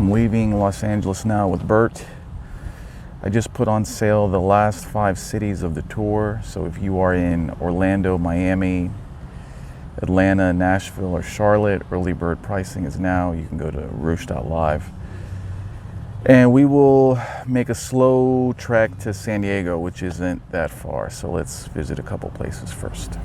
I'm leaving Los Angeles now with Bert. I just put on sale the last 5 cities of the tour. So if you are in Orlando, Miami, Atlanta, Nashville, or Charlotte, early bird pricing is now. You can go to Roosh.live. And we will make a slow trek to San Diego, which isn't that far. So let's visit a couple places first.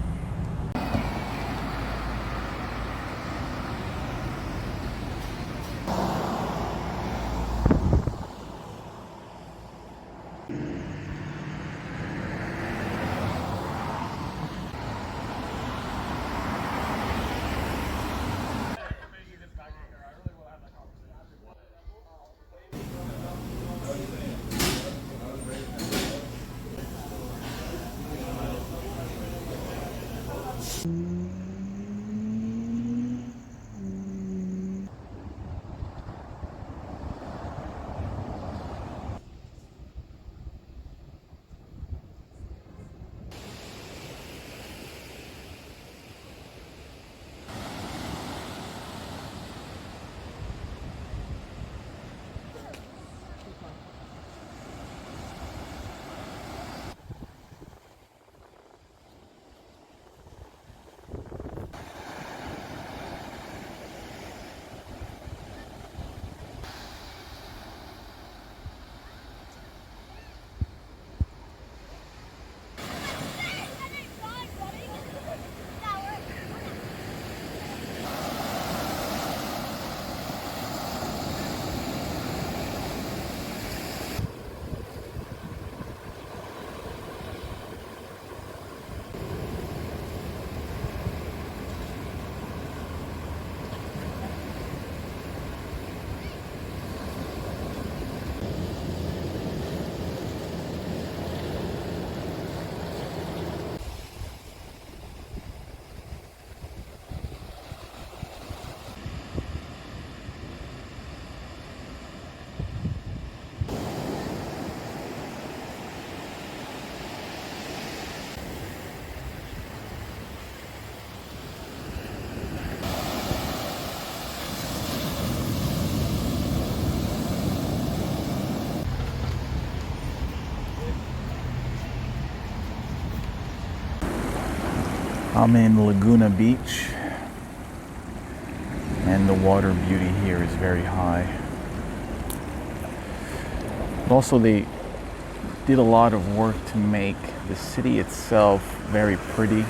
I'm in Laguna Beach, and the water beauty here is very high. But also they did a lot of work to make the city itself very pretty.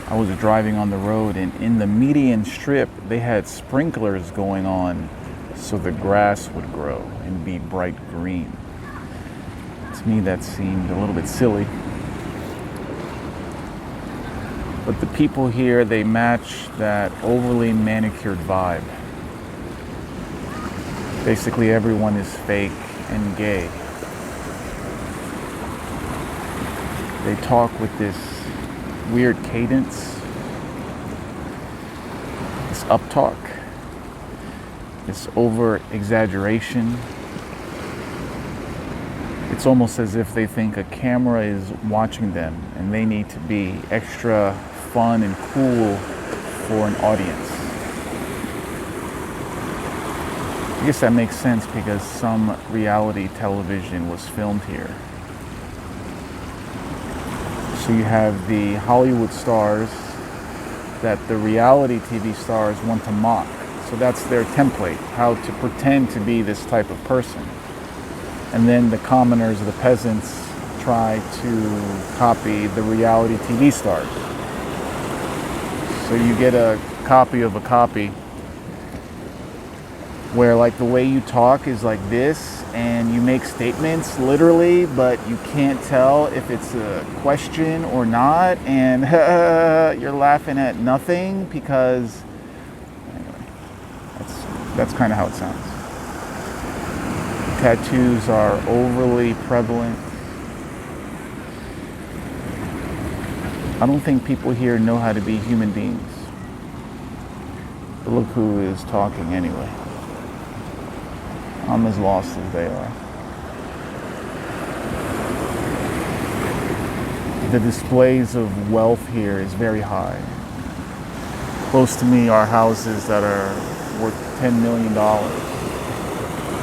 I was driving on the road, and in the median strip they had sprinklers going on so the grass would grow and be bright green. To me that seemed a little bit silly. But the people here, they match that overly manicured vibe. Basically everyone is fake and gay. They talk with this weird cadence, this uptalk, this over exaggeration. It's almost as if they think a camera is watching them and they need to be extra fun and cool for an audience. I guess that makes sense because some reality television was filmed here. So you have the Hollywood stars that the reality TV stars want to mock. So that's their template, how to pretend to be this type of person. And then the commoners, the peasants, try to copy the reality TV stars. So you get a copy of a copy where like the way you talk is like this, and you make statements literally, but you can't tell if it's a question or not, and you're laughing at nothing because anyway, that's kind of how it sounds. Tattoos are overly prevalent. I don't think people here know how to be human beings. But look who is talking anyway. I'm as lost as they are. The displays of wealth here is very high. Close to me are houses that are worth $10 million.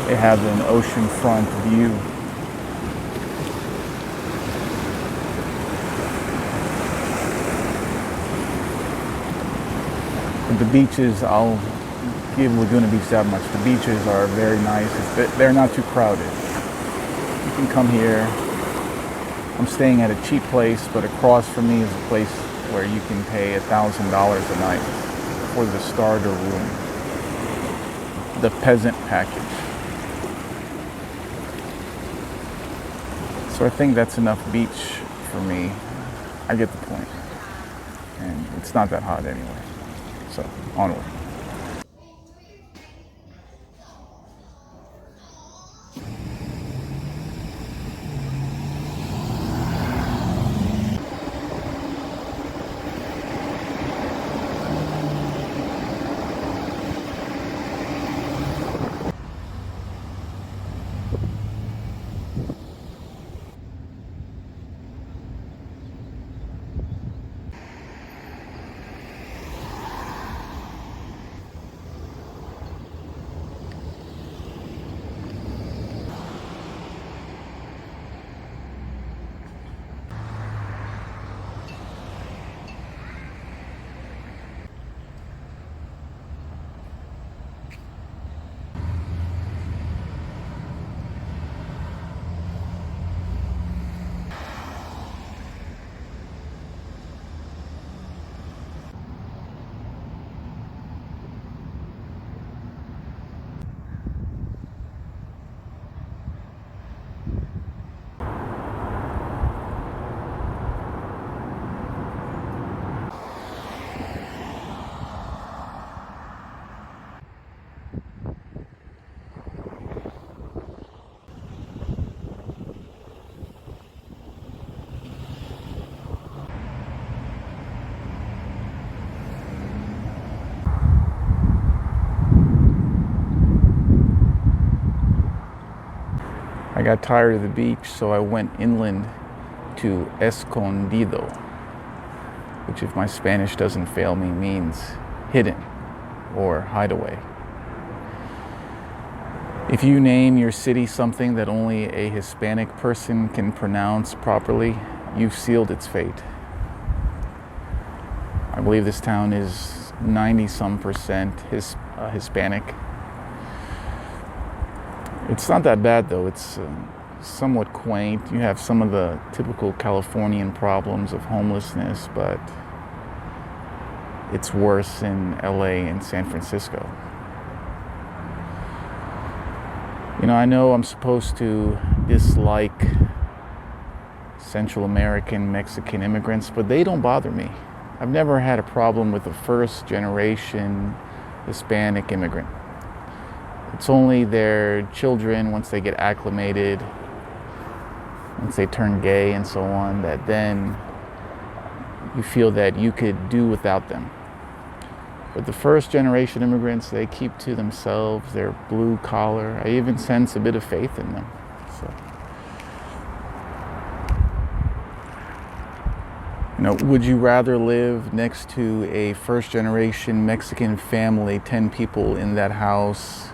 They have an oceanfront view. But the beaches, I'll give Laguna Beach that much. The beaches are very nice. They're not too crowded. You can come here. I'm staying at a cheap place, but across from me is a place where you can pay $1,000 a night for the starter room, the peasant package. So I think that's enough beach for me. I get the point. And it's not that hot anyway. So, onward. I got tired of the beach, so I went inland to Escondido, which, if my Spanish doesn't fail me, means hidden or hideaway. If you name your city something that only a Hispanic person can pronounce properly, you've sealed its fate. I believe this town is 90-some% Hispanic. It's not that bad though. It's somewhat quaint. You have some of the typical Californian problems of homelessness, but it's worse in LA and San Francisco. You know I'm supposed to dislike Central American, Mexican immigrants, but they don't bother me. I've never had a problem with a first generation Hispanic immigrant. It's only their children, once they get acclimated, once they turn gay and so on, that then you feel that you could do without them. But the first generation immigrants, they keep to themselves. They're blue collar. I even sense a bit of faith in them. So, would you rather live next to a first generation Mexican family, 10 people in that house,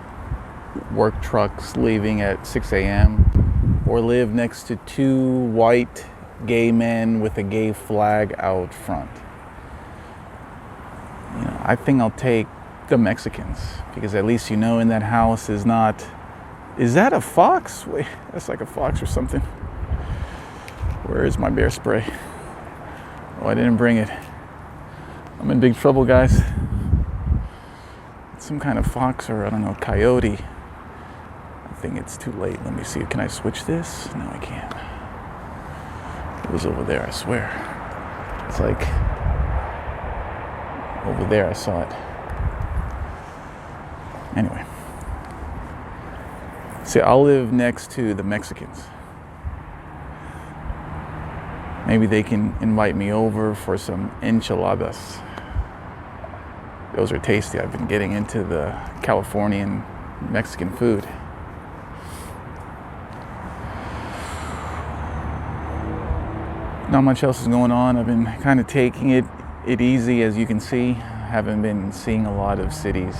work trucks leaving at 6 a.m., or live next to two white gay men with a gay flag out front? I think I'll take the Mexicans, because at least in that house is not... Is that a fox? Wait, that's like a fox or something. Where is my bear spray? Oh, I didn't bring it. I'm in big trouble, guys. It's some kind of fox or, I don't know, coyote. I think it's too late. Let me see. Can I switch this? No, I can't. It was over there, I swear. It's like... over there, I saw it. Anyway. See, I'll live next to the Mexicans. Maybe they can invite me over for some enchiladas. Those are tasty. I've been getting into the Californian Mexican food. Not much else is going on. I've been kind of taking it easy, as you can see. Haven't been seeing a lot of cities.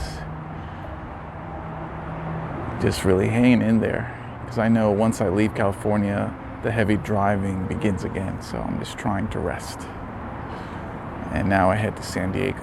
just really hanging in there, because I know once I leave California, the heavy driving begins again. So I'm just trying to rest. And now I head to San Diego.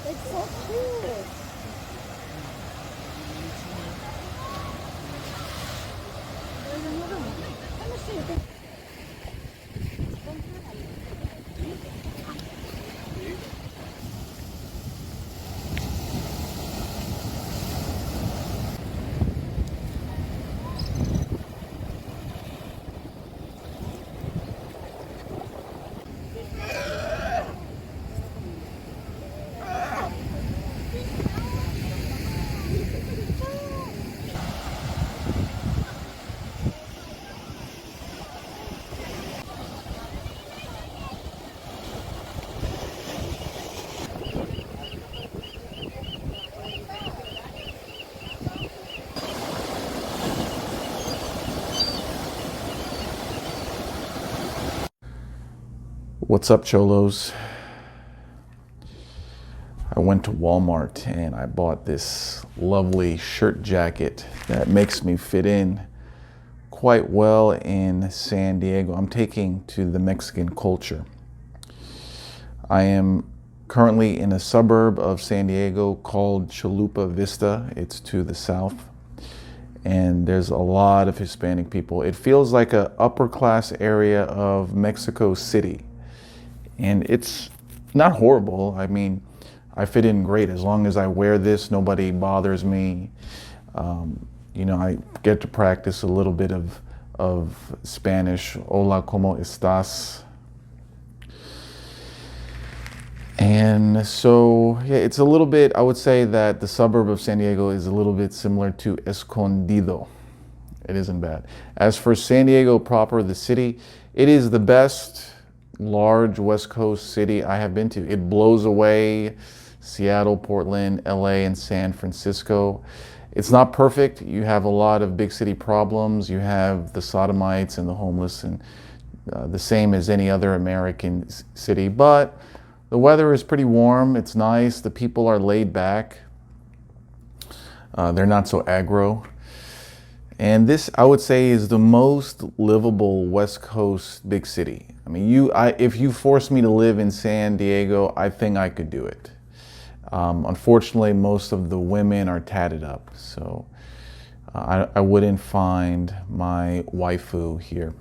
It's so cute. There's another one. Let me see. What's up, Cholos? I went to Walmart and I bought this lovely shirt jacket that makes me fit in quite well in San Diego. I'm taking to the Mexican culture. I am currently in a suburb of San Diego called Chalupa Vista. It's to the south. And there's a lot of Hispanic people. It feels like an upper class area of Mexico City. And it's not horrible. I mean, I fit in great. As long as I wear this, nobody bothers me. You know, I get to practice a little bit of Spanish. Hola, ¿cómo estás? And so, yeah, it's a little bit, I would say that the suburb of San Diego is a little bit similar to Escondido. It isn't bad. As for San Diego proper, the city, it is the best large West Coast city I have been to. It blows away Seattle, Portland, LA, and San Francisco. It's not perfect. You have a lot of big city problems. You have the sodomites and the homeless, and the same as any other American city. But the weather is pretty warm. It's nice. The people are laid back. They're not so aggro. And this, I would say, is the most livable West Coast big city. I mean, if you forced me to live in San Diego, I think I could do it. Unfortunately, most of the women are tatted up, so I wouldn't find my waifu here.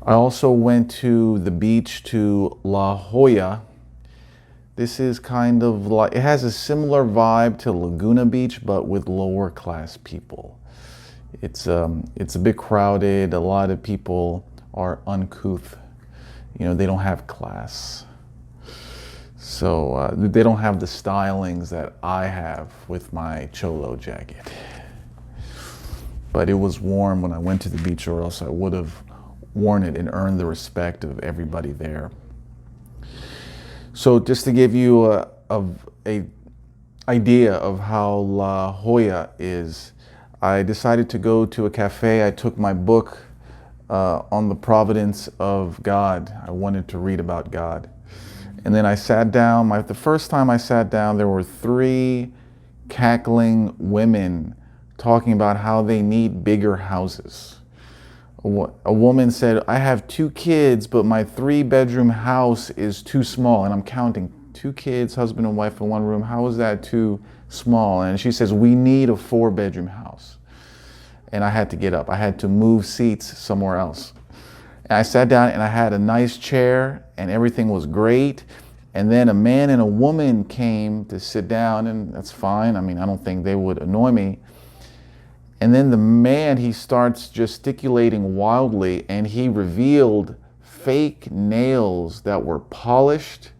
I also went to the beach to La Jolla. This is kind of like, it has a similar vibe to Laguna Beach, but with lower class people. It's a bit crowded. A lot of people are uncouth. You know, they don't have class. So they don't have the stylings that I have with my cholo jacket. But it was warm when I went to the beach, or else I would have worn it and earned the respect of everybody there. So just to give you a idea of how La Jolla is, I decided to go to a cafe. I took my book on the providence of God. I wanted to read about God. And then I sat down. The first time I sat down, there were 3 cackling women talking about how they need bigger houses. A woman said, I have 2 kids, but my 3-bedroom house is too small. And I'm counting 2 kids, husband and wife in one room. How is that too small? And she says, we need a 4-bedroom house. And I had to get up. I had to move seats somewhere else. And I sat down and I had a nice chair and everything was great. And then a man and a woman came to sit down, and that's fine. I mean, I don't think they would annoy me. And then the man, he starts gesticulating wildly, and he revealed fake nails that were polished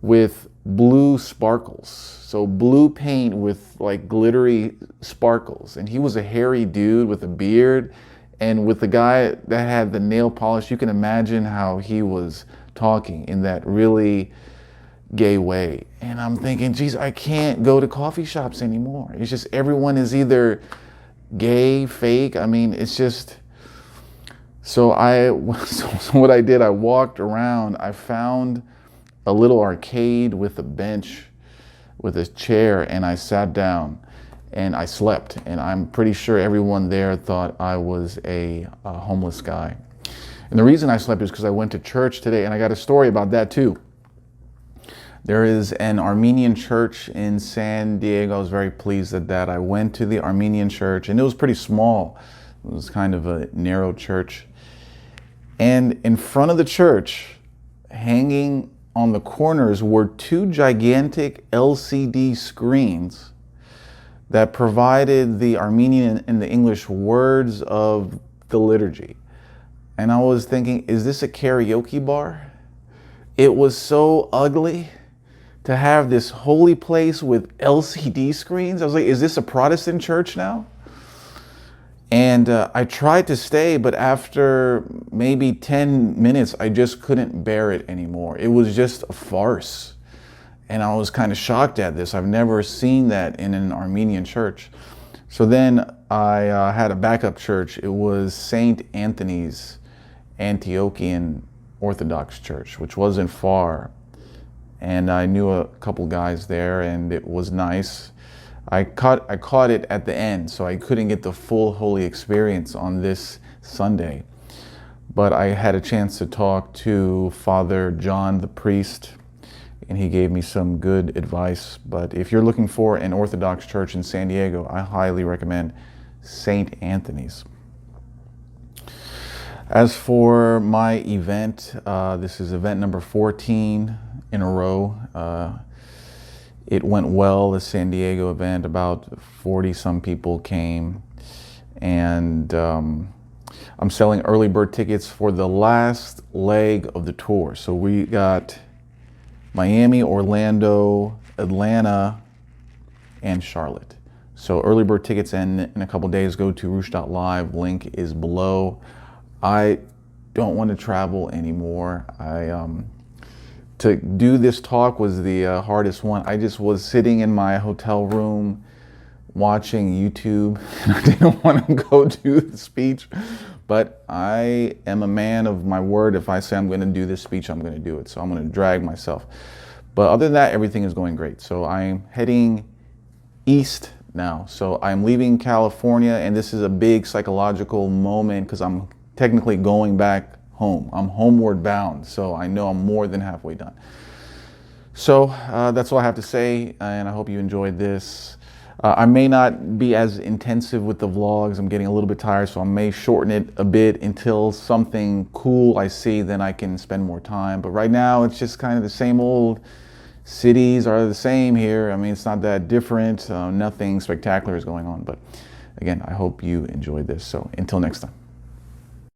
with blue sparkles. So blue paint with like glittery sparkles. And he was a hairy dude with a beard. And with the guy that had the nail polish, you can imagine how he was talking in that really gay way. And I'm thinking, geez, I can't go to coffee shops anymore. It's just everyone is either gay, fake. I mean, it's just, so what I did, I walked around, I found a little arcade with a bench, with a chair, and I sat down and I slept. And I'm pretty sure everyone there thought I was a homeless guy. And the reason I slept is because I went to church today, and I got a story about that too. There is an Armenian church in San Diego. I was very pleased at that. I went to the Armenian church, and it was pretty small. It was kind of a narrow church. And in front of the church, hanging on the corners, were 2 gigantic LCD screens that provided the Armenian and the English words of the liturgy. And I was thinking, is this a karaoke bar? It was so ugly to have this holy place with LCD screens. I was like, is this a Protestant church now? And I tried to stay, but after maybe 10 minutes, I just couldn't bear it anymore. It was just a farce. And I was kind of shocked at this. I've never seen that in an Armenian church. So then I had a backup church. It was St. Anthony's Antiochian Orthodox Church, which wasn't far. And I knew a couple guys there, and it was nice. I caught it at the end, so I couldn't get the full holy experience on this Sunday. But I had a chance to talk to Father John, the priest, and he gave me some good advice. But if you're looking for an Orthodox church in San Diego, I highly recommend St. Anthony's. As for my event, this is event number 14 in a row. It went well, the San Diego event. About 40 some people came, and I'm selling early bird tickets for the last leg of the tour. So we got Miami, Orlando, Atlanta, and Charlotte. So early bird tickets end in a couple days. Go to Roosh.live. Link is below. I don't want to travel anymore. To do this talk was the hardest one. I just was sitting in my hotel room watching YouTube, and I didn't want to go do the speech, but I am a man of my word. If I say I'm going to do this speech, I'm going to do it. So I'm going to drag myself. But other than that, everything is going great. So I'm heading east now. So I'm leaving California, and this is a big psychological moment because I'm technically going back home. I'm homeward bound, so I know I'm more than halfway done. So that's all I have to say, and I hope you enjoyed this. I may not be as intensive with the vlogs. I'm getting a little bit tired, so I may shorten it a bit until something cool I see, then I can spend more time. But right now, it's just kind of the same old. Cities are the same here. I mean, it's not that different. Nothing spectacular is going on. But again, I hope you enjoyed this. So until next time.